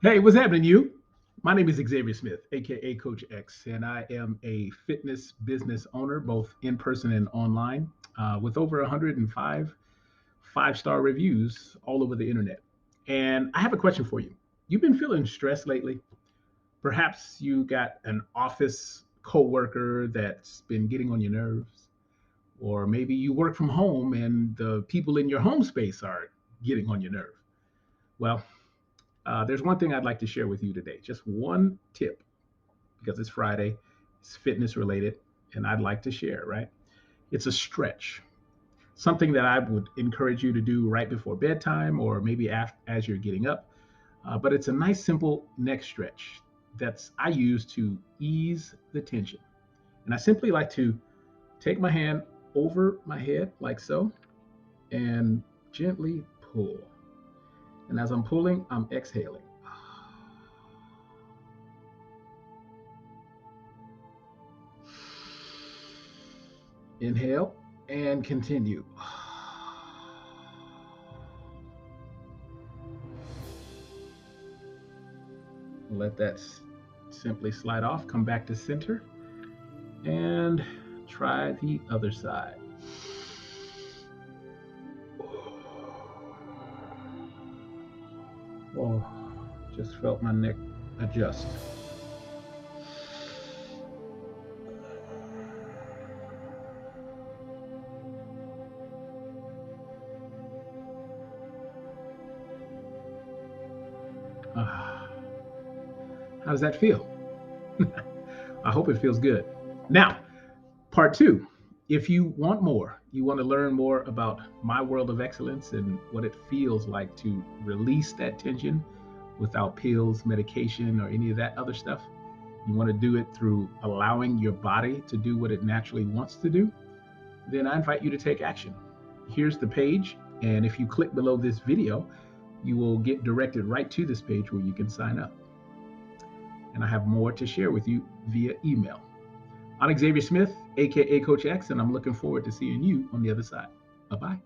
Hey, what's happening, you? My name is Xavier Smith, aka Coach X, and I am a fitness business owner, both in person and online, with over 105 five-star reviews all over the internet. And I have a question for you. You've been feeling stressed lately? Perhaps you got an office coworker that's been getting on your nerves, or maybe you work from home and the people in your home space are getting on your nerve. Well, there's one thing I'd like to share with you today. Just one tip because it's Friday, it's fitness related, and I'd like to share, right? It's a stretch, something that I would encourage you to do right before bedtime or maybe as you're getting up. But it's a nice, simple neck stretch that's I use to ease the tension. And I simply like to take my hand over my head like so and gently pull. And as I'm pulling, I'm exhaling. Inhale and continue. Let that simply slide off. Come back to center and try the other side. Oh, just felt my neck adjust. Ah, how does that feel? I hope it feels good. Now, part two. If you want more, you want to learn more about my world of excellence and what it feels like to release that tension without pills, medication, or any of that other stuff. You want to do it through allowing your body to do what it naturally wants to do, then I invite you to take action. Here's the page, and if you click below this video, you will get directed right to this page where you can sign up. And I have more to share with you via email. I'm Xavier Smith, aka Coach X, and I'm looking forward to seeing you on the other side. Bye bye.